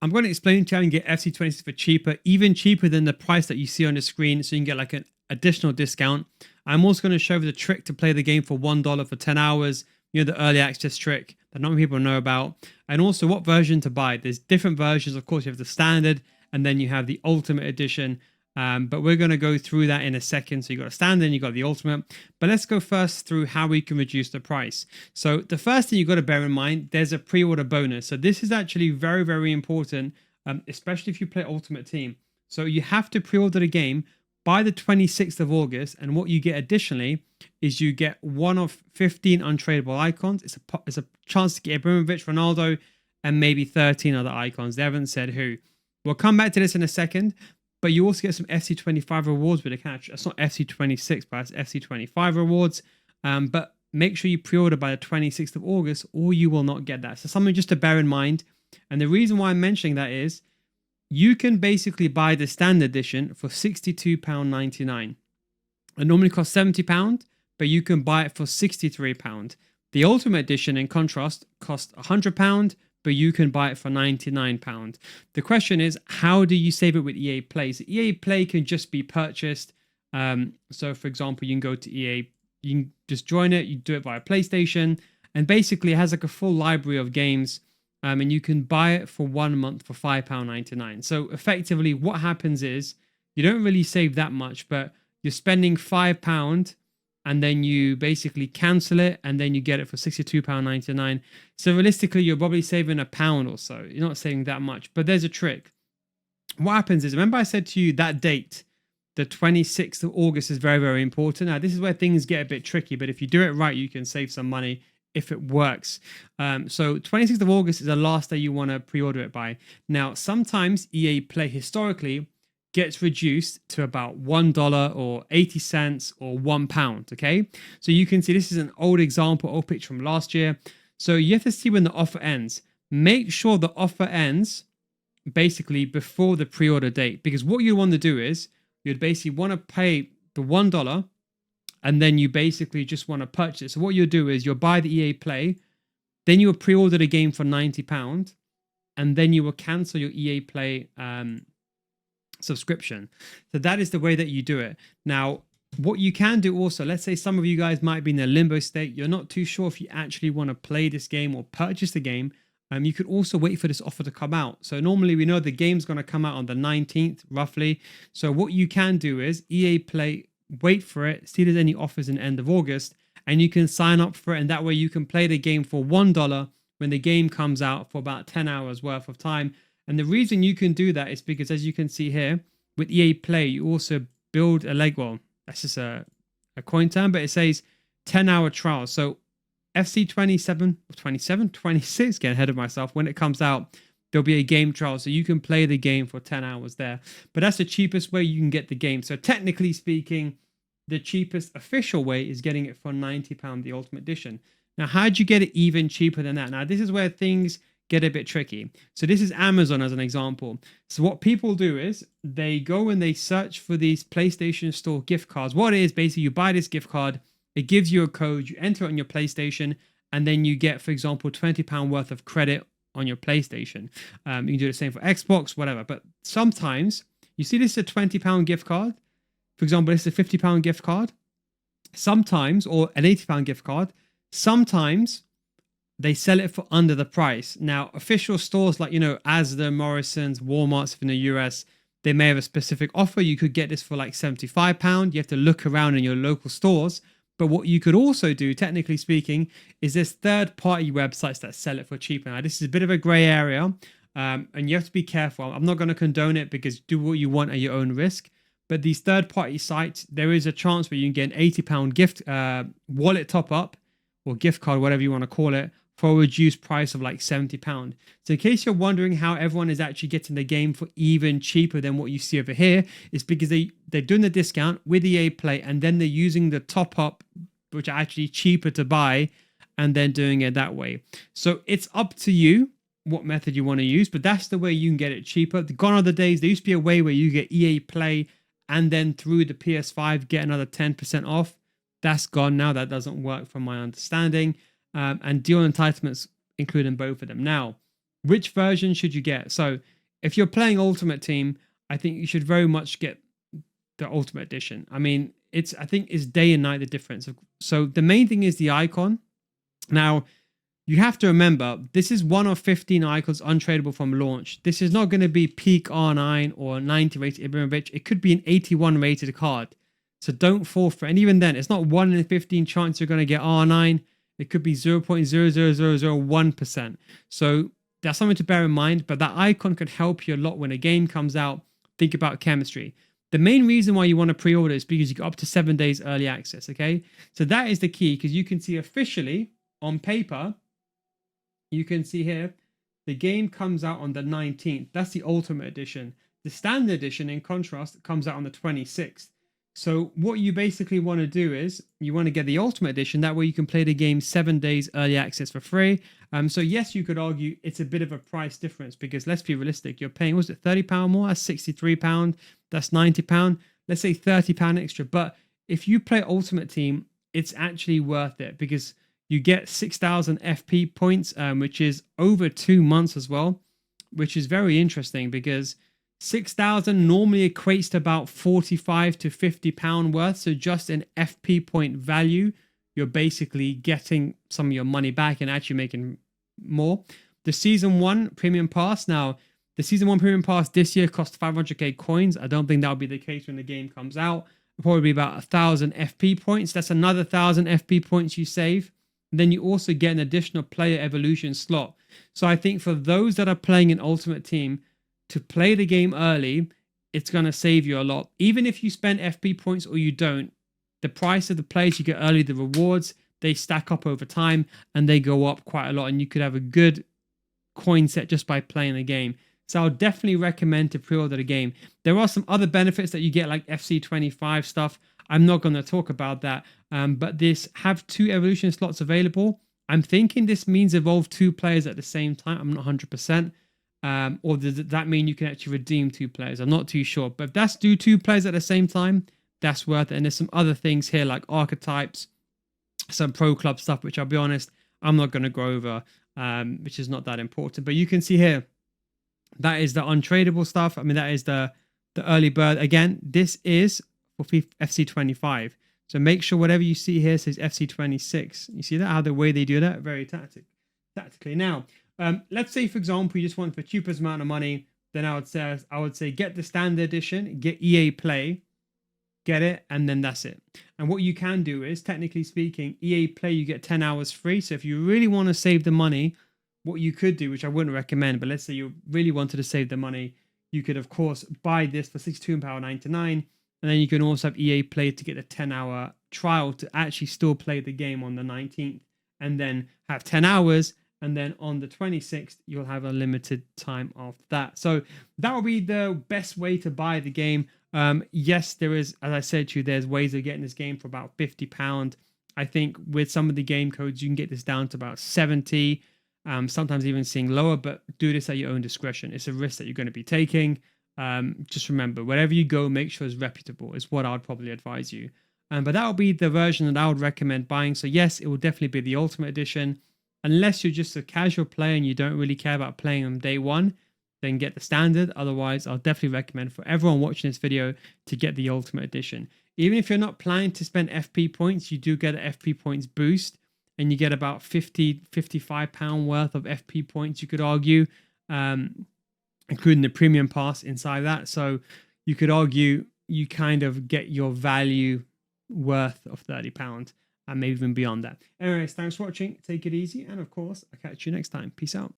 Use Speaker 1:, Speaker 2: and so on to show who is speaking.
Speaker 1: I'm going to explain to you how you can get FC26 for cheaper, even cheaper than the price that you see on the screen, so you can get like an additional discount. I'm also going to show you the trick to play the game for $1 for 10 hours, the early access trick that not many people know about, and also what version to buy. There's different versions. Of course, you have the standard, and then you have the ultimate edition. But we're going to go through that in a second. So you got a standard and you got the ultimate. But let's go first through how we can reduce the price. So the first thing you got to bear in mind, there's a pre-order bonus. So this is actually very, very important, especially if you play Ultimate Team. So you have to pre-order the game by the 26th of August. And what you get additionally is you get one of 15 untradeable icons. It's a chance to get Ibrahimovic, Ronaldo, and maybe 13 other icons. They haven't said who. We'll come back to this in a second. But you also get some FC25 rewards with a catch. That's not FC26, but it's FC25 rewards. But make sure you pre-order by the 26th of August or you will not get that. So something just to bear in mind. And the reason why I'm mentioning that is you can basically buy the standard edition for £62.99. It normally costs £70, but you can buy it for £63. The ultimate edition, in contrast, costs £100, but you can buy it for £99. The question is, how do you save it with EA Play? So EA Play can just be purchased. So for example, you can go to EA, you can just join it, you do it via PlayStation, and basically it has like a full library of games, and you can buy it for 1 month for £5.99. So effectively what happens is you don't really save that much, but you're spending £5 and then you basically cancel it and then you get it for £62.99. So realistically, you're probably saving £1 or so. You're not saving that much, but there's a trick. What happens is, remember I said to you that date, the 26th of August is very, very important. Now, this is where things get a bit tricky, but if you do it right, you can save some money if it works. So 26th of August is the last day you want to pre-order it by. Now, sometimes EA Play historically gets reduced to about $1 or 80 cents or £1. Okay, so you can see this is an old example, old picture from last year. So you have to see when the offer ends. Make sure the offer ends basically before the pre-order date, because what you want to do is you'd basically want to pay the $1 and then you basically just want to purchase it. So what you'll do is you'll buy the EA Play, then you'll pre-order the game for £90, and then you will cancel your EA Play subscription. So that is the way that you do it. Now, what you can do also, let's say some of you guys might be in a limbo state, you're not too sure if you actually want to play this game or purchase the game. You could also wait for this offer to come out. So normally we know the game's going to come out on the 19th roughly. So what you can do is EA Play, wait for it, see if there's any offers in the end of August, and you can sign up for it, and that way you can play the game for $1 when the game comes out for about 10 hours worth of time. And the reason you can do that is because, as you can see here, with EA Play, you also build a leg. Well, that's just a coin term, but it says 10-hour trial. So FC27, 27, 26, getting ahead of myself, when it comes out, there'll be a game trial. So you can play the game for 10 hours there. But that's the cheapest way you can get the game. So technically speaking, the cheapest official way is getting it for £90, the Ultimate Edition. Now, how do you get it even cheaper than that? Now, this is where things get a bit tricky. So this is Amazon as an example. So what people do is they go and they search for these PlayStation Store gift cards. What it is, basically, you buy this gift card, it gives you a code, you enter it on your PlayStation, and then you get, for example, £20 worth of credit on your PlayStation. You can do the same for Xbox, whatever. But sometimes, you see this is a £20 gift card. For example, this is a £50 gift card. Sometimes, or an £80 gift card. Sometimes they sell it for under the price. Now, official stores like, Asda, Morrison's, Walmart's in the US, they may have a specific offer. You could get this for like £75. You have to look around in your local stores. But what you could also do, technically speaking, is there's third-party websites that sell it for cheaper. Now, this is a bit of a gray area, and you have to be careful. I'm not going to condone it, because do what you want at your own risk. But these third-party sites, there is a chance where you can get an £80 gift wallet top-up or gift card, whatever you want to call it, for a reduced price of like £70. So in case you're wondering how everyone is actually getting the game for even cheaper than what you see over here, it's because they're doing the discount with EA Play, and then they're using the top-up, which are actually cheaper to buy, and then doing it that way. So it's up to you what method you want to use, but that's the way you can get it cheaper. Gone are the days, there used to be a way where you get EA Play and then through the PS5 get another 10% off. That's gone now. That doesn't work from my understanding. And deal entitlements including both of them. Now, Which version should you get? So if you're playing Ultimate Team, I think you should very much get the Ultimate Edition. I mean, I think it's day and night the difference. So the main thing is the icon. Now, you have to remember, this is one of 15 icons untradeable from launch. This is not going to be peak R9 or 90 rated Ibrahimovic. It could be an 81 rated card. So don't fall for it. And even then, it's not 1 in 15 chance you're going to get R9. It could be 0.00001%. So that's something to bear in mind. But that icon could help you a lot when a game comes out. Think about chemistry. The main reason why you want to pre-order is because you got up to 7 days early access. Okay. So that is the key, because you can see officially on paper, you can see here, the game comes out on the 19th. That's the Ultimate Edition. The Standard Edition, in contrast, comes out on the 26th. So what you basically want to do is you want to get the Ultimate Edition. That way you can play the game 7 days early access for free. So yes, you could argue it's a bit of a price difference, because let's be realistic. You're paying, was it £30 more? That's £63. That's £90. Let's say £30 extra. But if you play Ultimate Team, it's actually worth it, because you get 6,000 FP points, which is over 2 months as well, which is very interesting, because 6,000 normally equates to about 45 to £50 worth. So just in FP point value, you're basically getting some of your money back and actually making more. The Season 1 Premium Pass. Now, the Season 1 Premium Pass this year costs 500k coins. I don't think that'll be the case when the game comes out. It'll probably be about 1,000 FP points. That's another 1,000 FP points you save. Then you also get an additional player evolution slot. So I think for those that are playing an Ultimate Team, to play the game early, it's going to save you a lot. Even if you spend FP points or you don't, the price of the players you get early, the rewards, they stack up over time and they go up quite a lot. And you could have a good coin set just by playing the game. So I'll definitely recommend to pre-order the game. There are some other benefits that you get, like FC25 stuff. I'm not going to talk about that. But this have 2 evolution slots available. I'm thinking this means evolve 2 players at the same time. I'm not 100%. Or does that mean you can actually redeem 2 players? I'm not too sure. But if that's do 2 players at the same time, that's worth it. And there's some other things here like archetypes, some pro club stuff, which I'll be honest, I'm not going to go over, which is not that important. But you can see here, that is the untradeable stuff. I mean, that is the early bird. Again, this is for FC25. So make sure whatever you see here says FC26. You see that, how the way they do that? Very tactically. Now, let's say, for example, you just want for cheapest amount of money, then I would say get the Standard Edition, get EA Play, get it, and then that's it. And what you can do is, technically speaking, EA Play, you get 10 hours free. So if you really want to save the money, what you could do, which I wouldn't recommend, but let's say you really wanted to save the money, you could, of course, buy this for £62.99, and then you can also have EA Play to get a 10-hour trial to actually still play the game on the 19th, and then have 10 hours, and then on the 26th, you'll have a limited time of that. So that will be the best way to buy the game. Yes, there is, as I said to you, there's ways of getting this game for about £50. I think with some of the game codes, you can get this down to about 70, sometimes even seeing lower, but do this at your own discretion. It's a risk that you're going to be taking. Just remember, wherever you go, make sure it's reputable is what I would probably advise you. But that will be the version that I would recommend buying. So yes, it will definitely be the Ultimate Edition. Unless you're just a casual player and you don't really care about playing on day one, then get the Standard. Otherwise, I'll definitely recommend for everyone watching this video to get the Ultimate Edition. Even if you're not planning to spend FP points, you do get an FP points boost, and you get about £55 worth of FP points, you could argue, including the Premium Pass inside that. So you could argue you kind of get your value worth of £30 and maybe even beyond that. Anyways, thanks for watching. Take it easy. And of course, I'll catch you next time. Peace out.